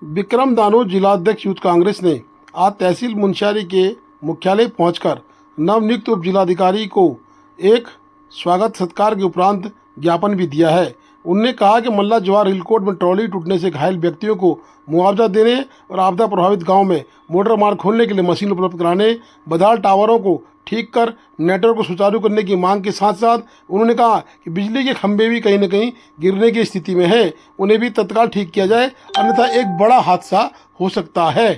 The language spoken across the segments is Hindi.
विक्रम दानू जिलाध्यक्ष यूथ कांग्रेस ने आज तहसील मुंशियारी के मुख्यालय पहुंचकर नवनियुक्त उप जिलाधिकारी को एक स्वागत सत्कार के उपरांत ज्ञापन भी दिया है। उन्होंने कहा कि मल्ला जवार हिलकोट में ट्रॉली टूटने से घायल व्यक्तियों को मुआवजा देने और आपदा प्रभावित गांव में मोटर मार्ग खोलने के लिए मशीन उपलब्ध कराने, बदाल टावरों को ठीक कर नेटवर्क को सुचारू करने की मांग के साथ साथ उन्होंने कहा कि बिजली के खंभे भी कहीं न कहीं गिरने की स्थिति में हैं, उन्हें भी तत्काल ठीक किया जाए, अन्यथा एक बड़ा हादसा हो सकता है।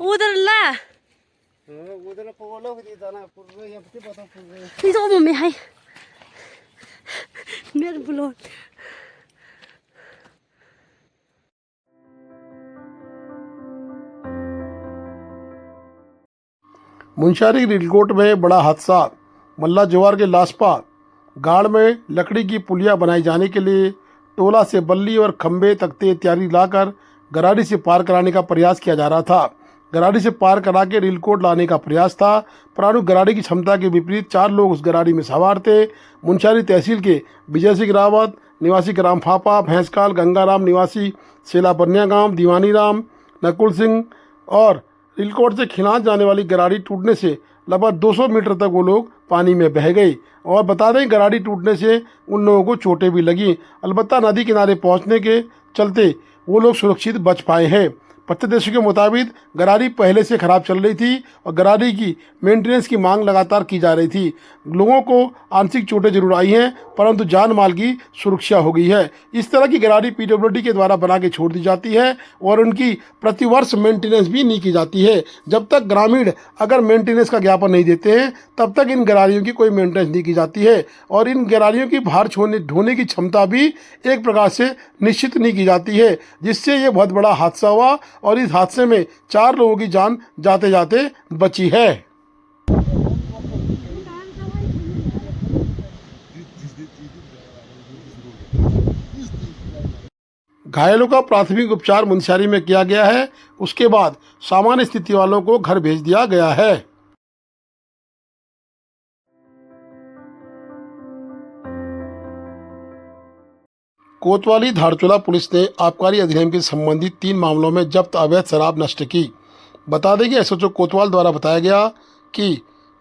उधर ला उधर पोलो होती जाना पूर्व ये बता पूर्व你怎么没还मेरे ब्लॉग मुंशियारी रिलकोट में बड़ा हादसा। मल्ला जवार के लासपा गाड़ में लकड़ी की पुलिया बनाई जाने के लिए टोला से बल्ली और खंबे तख्ते इत्यादि लाकर गराड़ी से पार कराने का प्रयास किया जा रहा था। गराड़ी से पार करा के रिलकोट लाने का प्रयास था, परंतु गराड़ी की क्षमता के विपरीत 4 लोग उस गराड़ी में सवार थे। मुंशियारी तहसील के विजय सिंह रावत निवासी ग्राम फापा, भैंसकाल गंगाराम निवासी सेला बनिया गांव, दीवानी राम, नकुल सिंह और रिलकोट से खिलांच जाने वाली गराड़ी टूटने से लगभग 200 मीटर तक वो लोग पानी में बह गए। और बता दें, गराड़ी टूटने से उन लोगों को चोटें भी लगी। अलबत्ता नदी किनारे पहुंचने के चलते वो लोग सुरक्षित बच पाए हैं। प्रत्यक्षदर्शी के मुताबिक गराड़ी पहले से खराब चल रही थी और गराड़ी की मेंटेनेंस की मांग लगातार की जा रही थी। लोगों को आंशिक चोटें जरूर आई हैं, परंतु जान माल की सुरक्षा हो गई है। इस तरह की गराड़ी पीडब्ल्यूडी के द्वारा बना के छोड़ दी जाती है और उनकी प्रतिवर्ष मेंटेनेंस भी नहीं की जाती है। जब तक ग्रामीण अगर मेंटेनेंस का ज्ञापन नहीं देते हैं, तब तक इन गरारियों की कोई मेंटेनेंस नहीं की जाती है और इन गरारियों की भार ढोने की क्षमता भी एक प्रकार से निश्चित नहीं की जाती है, जिससे ये बहुत बड़ा हादसा हुआ और इस हादसे में 4 लोगों की जान जाते जाते बची है। घायलों का प्राथमिक उपचार मुंशियारी में किया गया है। उसके बाद सामान्य स्थिति वालों को घर भेज दिया गया है। कोतवाली धारचूला पुलिस ने आबकारी अधिनियम के संबंधित 3 मामलों में जब्त अवैध शराब नष्ट की। बता दें कि एसएचओ कोतवाल द्वारा बताया गया कि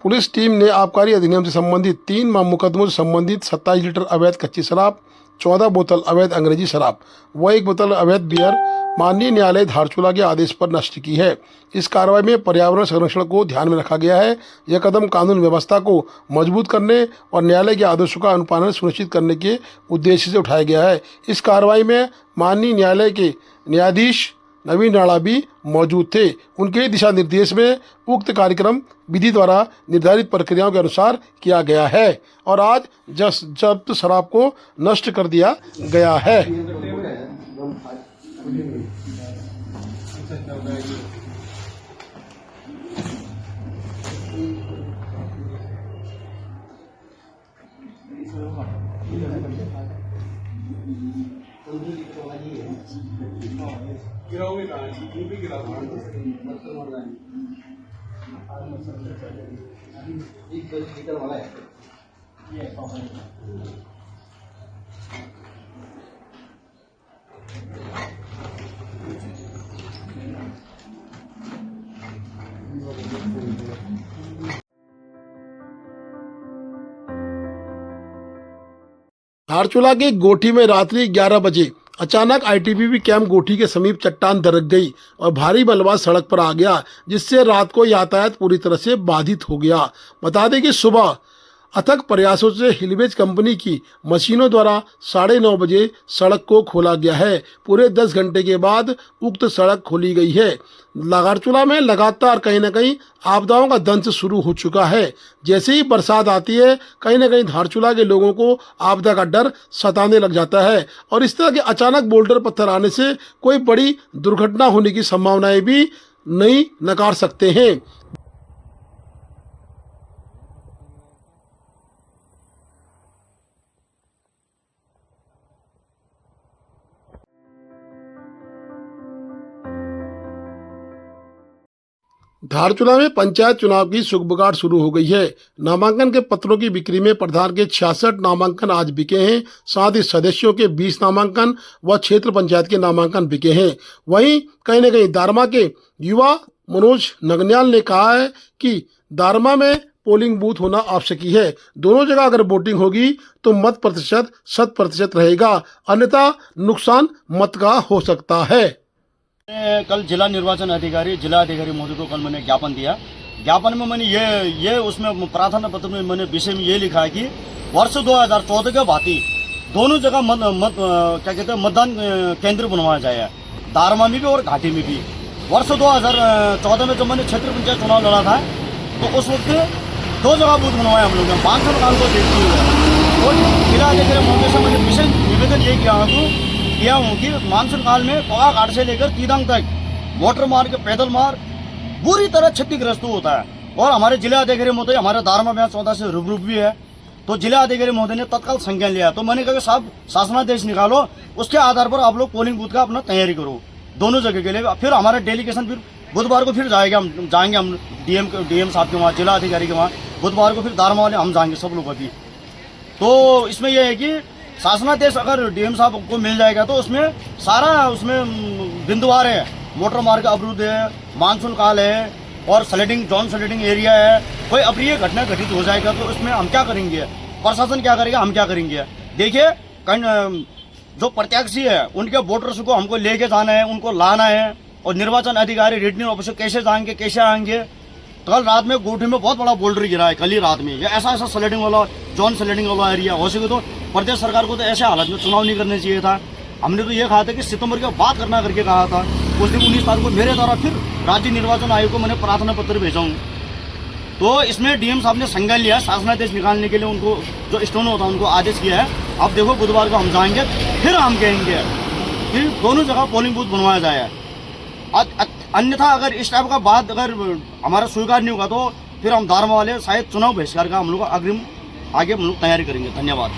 पुलिस टीम ने आबकारी अधिनियम से संबंधित 3 मुकदमों से संबंधित 27 लीटर अवैध कच्ची शराब, 14 बोतल अवैध अंग्रेजी शराब व 1 बोतल अवैध बियर माननीय न्यायालय धारचूला के आदेश पर नष्ट की है। इस कार्रवाई में पर्यावरण संरक्षण को ध्यान में रखा गया है। यह कदम कानून व्यवस्था को मजबूत करने और न्यायालय के आदेशों का अनुपालन सुनिश्चित करने के उद्देश्य से उठाया गया है। इस कार्रवाई में माननीय न्यायालय के न्यायाधीश नवीन राणा भी मौजूद थे। उनके दिशा निर्देश में उक्त कार्यक्रम विधि द्वारा निर्धारित प्रक्रियाओं के अनुसार किया गया है और आज जब्त शराब को नष्ट कर दिया गया है। धारचूला के गोठी में रात्रि 11 बजे अचानक आईटीबीपी कैंप गोठी के समीप चट्टान दरक गई और भारी मलबा सड़क पर आ गया, जिससे रात को यातायात पूरी तरह से बाधित हो गया। बता दें कि सुबह अथक प्रयासों से हिलवेज कंपनी की मशीनों द्वारा 9:30 बजे सड़क को खोला गया है। पूरे 10 घंटे के बाद उक्त सड़क खोली गई है। धारचूला में लगातार कहीं न कहीं आपदाओं का दंश शुरू हो चुका है। जैसे ही बरसात आती है, कहीं न कहीं धारचूला के लोगों को आपदा का डर सताने लग जाता है और इस तरह के अचानक बोल्डर पत्थर आने से कोई बड़ी दुर्घटना होने की संभावनाएं भी नहीं नकार सकते हैं। धारचूला में पंचायत चुनाव की सुगबुगाहट शुरू हो गई है। नामांकन के पत्रों की बिक्री में प्रधान के 66 नामांकन आज बिके हैं। साथ ही सदस्यों के 20 नामांकन व क्षेत्र पंचायत के नामांकन बिके हैं। वहीं कहीं न कहीं दारमा के युवा मनोज नगन्याल ने कहा है कि दारमा में पोलिंग बूथ होना आवश्यक है। दोनों जगह अगर वोटिंग होगी तो मत प्रतिशत 100% रहेगा, अन्यथा नुकसान मत का हो सकता है। कल जिला निर्वाचन अधिकारी महोदय को कल मैंने ज्ञापन दिया। ज्ञापन में मैंने ये उसमें प्रार्थना पत्र में मैंने विषय में ये लिखा है कि वर्ष 2014 के भांति दोनों जगह क्या कहते हैं मतदान केंद्र बनवाया जाए, दारमा में भी और घाटी में भी। वर्ष 2014 में जब मैंने क्षेत्र पंचायत चुनाव लड़ा था तो उस वक्त 2 जगह बूथ बनवाया हम लोगों ने मानसून काल को देखते हुए। और जिला अधिकारी महोदय से मैंने विशेष निवेदन ये किया हूँ कि मानसून काल में कोआ घाट से लेकर तीदांग तक मोटर मार्ग पैदल मार्ग बुरी तरह क्षतिग्रस्त होता है। और हमारे जिला अधिकारी महोदय हमारे दारमा में 14 से रूबरू भी है, तो जिला अधिकारी महोदय ने तत्काल संज्ञान लिया। तो मैंने कहा कि साहब शासनादेश निकालो, उसके आधार पर आप लोग पोलिंग बूथ का अपना तैयारी करो दोनों जगह के लिए। फिर हमारा डेलीगेशन फिर बुधवार को फिर जाएंगे हम डीएम साहब के वहाँ, जिला अधिकारी के वहाँ। बुधवार को फिर दारमा वाले हम जाएंगे सब लोग अभी। तो इसमें यह है कि शासनादेश अगर डीएम साहब को मिल जाएगा तो उसमें सारा उसमें बिंदुवार है, मोटर मार्ग अवरुद्ध है, मानसून काल है और जॉन स्लेडिंग एरिया है। कोई अप्रिय घटना घटित हो जाएगा तो उसमें हम क्या करेंगे, प्रशासन क्या करेगा, हम क्या करेंगे। देखिए जो प्रत्याशी है उनके वोटर्स को हमको लेके जाना है, उनको लाना है। और निर्वाचन अधिकारी रिटर्निंग ऑफिसर कैसे जाएंगे, कैसे आएंगे। तो कल रात में गोठी में बहुत बड़ा बोल्डर गिरा है, कल ही रात में। या ऐसा स्लेडिंग वाला जॉन स्लेडिंग वाला एरिया हो सके तो प्रदेश सरकार को तो ऐसे हालत में चुनाव नहीं करने चाहिए था। हमने तो ये कहा था कि सितंबर के बाद करना करके कहा था। उस दिन 19 तारीख को मेरे द्वारा फिर राज्य निर्वाचन आयोग को मैंने प्रार्थना पत्र भेजा हूँ। तो इसमें डीएम साहब ने संज्ञान लिया, शासनादेश निकालने के लिए उनको जो स्टोन होता है उनको आदेश किया है। अब देखो बुधवार को हम जाएंगे, फिर हम कहेंगे कि दोनों जगह पोलिंग बूथ बनवाया जाए। अन्यथा अगर इस टाइप का बात अगर हमारा स्वीकार नहीं होगा तो फिर हम दारमा वाले शायद चुनाव बहिष्कार का हम लोग अग्रिम आगे हम लोग तैयारी करेंगे। धन्यवाद।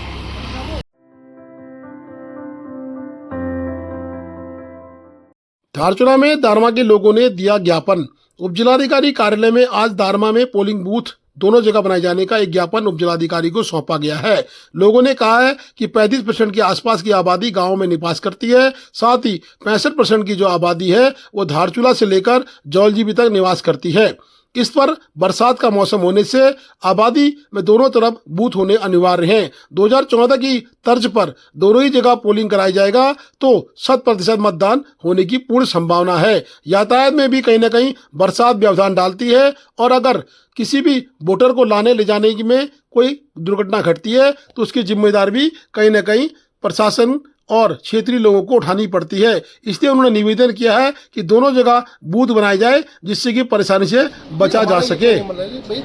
धारचूला में दारमा के लोगों ने दिया ज्ञापन। उपजिलाधिकारी कार्यालय में आज दारमा में पोलिंग बूथ दोनों जगह बनाए जाने का एक ज्ञापन उपजिलाधिकारी को सौंपा गया है। लोगों ने कहा है कि 35% के आसपास की आबादी गांव में निवास करती है, साथ ही 65% की जो आबादी है वो धारचूला से लेकर जौलजीबी तक निवास करती है। इस पर बरसात का मौसम होने से आबादी में दोनों तरफ बूथ होने अनिवार्य हैं। 2014 की तर्ज पर दोनों ही जगह पोलिंग कराई जाएगा तो 100% मतदान होने की पूर्ण संभावना है। यातायात में भी कहीं न कहीं बरसात व्यवधान डालती है और अगर किसी भी वोटर को लाने ले जाने में कोई दुर्घटना घटती है तो उसकी जिम्मेदारी भी कहीं न कहीं प्रशासन और क्षेत्रीय लोगों को उठानी पड़ती है। इसलिए उन्होंने निवेदन किया है कि दोनों जगह बूथ बनाए जाए जिससे कि परेशानी से बचा जा सके। भाई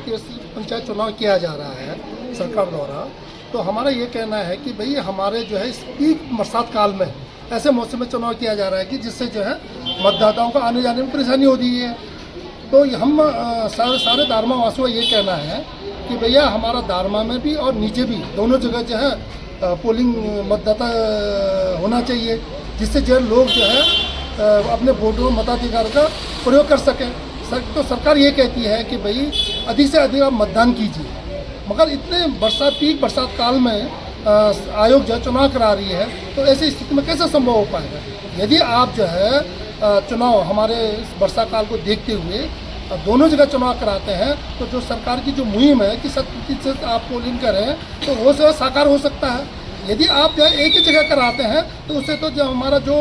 पंचायत चुनाव किया जा रहा है सरकार द्वारा, तो हमारा ये कहना है कि भाई हमारे जो है इस पीक बरसात काल में ऐसे मौसम में चुनाव किया जा रहा है कि जिससे जो है मतदाताओं को आने जाने में परेशानी हो रही है। तो हम सारे दारमा वासियों का ये कहना है कि भैया हमारा दारमा में भी और नीचे भी दोनों जगह जो है पोलिंग मतदाता होना चाहिए, जिससे जो है लोग जो है अपने वोटों मताधिकार का प्रयोग कर सकें। तो सरकार ये कहती है कि भाई अधिक से अधिक आप मतदान कीजिए, मगर इतने पीक बरसात काल में आयोग जो है चुनाव करा रही है, तो ऐसी स्थिति में कैसे संभव हो पाएगा। यदि आप जो है चुनाव हमारे इस वर्षा काल को देखते हुए दोनों जगह चुनाव कराते हैं तो जो सरकार की जो मुहिम है कि 100% आप पोलिंग करें तो वो जो साकार हो सकता है। यदि आप जो है एक ही जगह कराते हैं तो उससे तो जो हमारा जो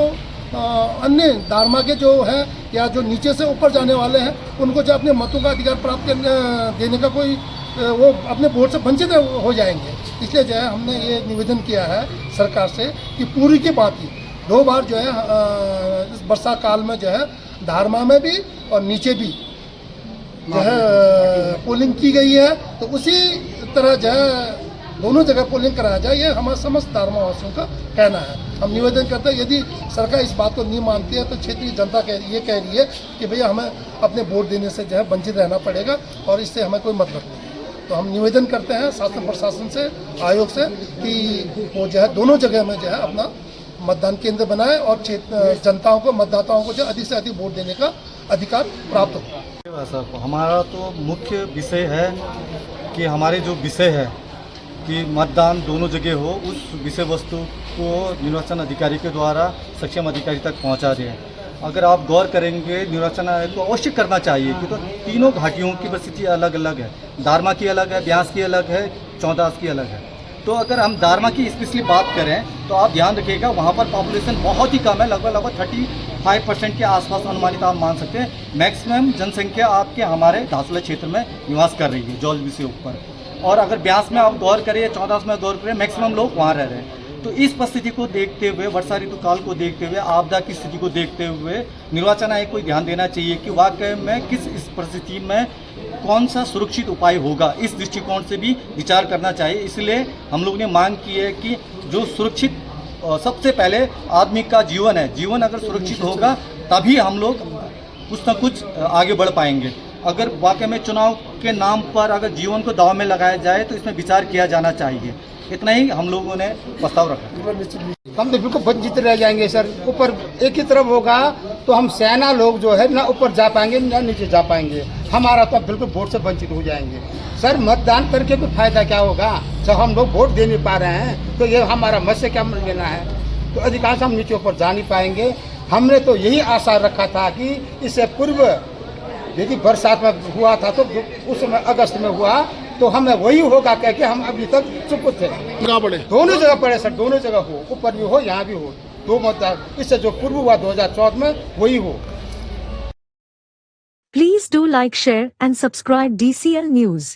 अन्य दारमा के जो है या जो नीचे से ऊपर जाने वाले हैं उनको जो अपने मतों का अधिकार प्राप्त देने का कोई वो अपने वोट से वंचित हो जाएंगे। इसलिए जो है हमने ये निवेदन किया है सरकार से कि पूरी की बात 2 बार जो है इस वर्षा काल में जो है दारमा में भी और नीचे भी जो है पोलिंग की गई है, तो उसी तरह जो है दोनों जगह पोलिंग कराया जाए, ये हमारे समस्त दारमा वासियों का कहना है। हम निवेदन करते हैं यदि सरकार इस बात को नहीं मानती है तो क्षेत्रीय जनता ये कह रही है कि भैया हमें अपने वोट देने से जो है वंचित रहना पड़ेगा और इससे हमें कोई मतलब नहीं। तो हम निवेदन करते हैं शासन प्रशासन से, आयोग से कि वो जो है दोनों जगह में जो है अपना मतदान केंद्र बनाए और जनताओं को, मतदाताओं को जो अधिक से अधिक वोट देने का अधिकार प्राप्त हो। ऐसा हमारा तो मुख्य विषय है कि हमारे जो विषय है कि मतदान दोनों जगह हो, उस विषय वस्तु को निर्वाचन अधिकारी के द्वारा सक्षम अधिकारी तक पहुंचा दें। अगर आप गौर करेंगे, निर्वाचन आयोग को अवश्य करना चाहिए कि तो तीनों घाटियों की परिस्थिति अलग अलग है। दारमा की अलग है, ब्यास की अलग है, चौदास की अलग है। तो अगर हम दारमा की स्पेशली बात करें तो आप ध्यान रखिएगा, वहाँ पर पॉपुलेशन बहुत ही कम है, लगभग 35% के आसपास अनुमानित आप मान सकते हैं। मैक्सिमम जनसंख्या आपके हमारे धासुला क्षेत्र में निवास कर रही है, जौलवी से ऊपर। और अगर ब्यास में आप गौर करें, 14 में गौर करें, मैक्सिमम लोग वहाँ रह रहे हैं। तो इस परिस्थिति को देखते हुए, वर्षा ऋतु काल को देखते हुए, आपदा की स्थिति को देखते हुए निर्वाचन आयोग को ध्यान देना चाहिए कि वाकई में किस इस परिस्थिति में कौन सा सुरक्षित उपाय होगा, इस दृष्टिकोण से भी विचार करना चाहिए। इसलिए हम लोग ने मांग की है कि जो सुरक्षित, सबसे पहले आदमी का जीवन है, जीवन अगर सुरक्षित होगा तभी हम लोग कुछ न कुछ आगे बढ़ पाएंगे। अगर वाकई में चुनाव के नाम पर अगर जीवन को दाव में लगाया जाए तो इसमें विचार किया जाना चाहिए। इतना ही हम लोगों ने प्रस्ताव रखा। हम तो बिल्कुल वंचित रह जाएंगे सर। ऊपर एक ही तरफ होगा तो हम सेना लोग जो है ना ऊपर जा पाएंगे ना नीचे जा पाएंगे। हमारा तो बिल्कुल वोट से वंचित हो जाएंगे सर। मतदान करके भी फायदा क्या होगा जब हम लोग वोट दे नहीं पा रहे हैं, तो ये हमारा मत से क्या मिल लेना है। तो अधिकांश हम नीचे ऊपर जा नहीं पाएंगे। हमने तो यही आशा रखा था कि इससे पूर्व यदि बरसात में हुआ था तो उस समय अगस्त में हुआ तो हमें वही होगा कह के हम अभी तक चुप थे। कहाँ पड़े? दोनों जगह पड़े सर, दोनों जगह हो, ऊपर भी हो यहाँ भी हो। दो मतदान इससे जो पूर्व हुआ 2014 में वही हो। Please do like, share and subscribe DCL News.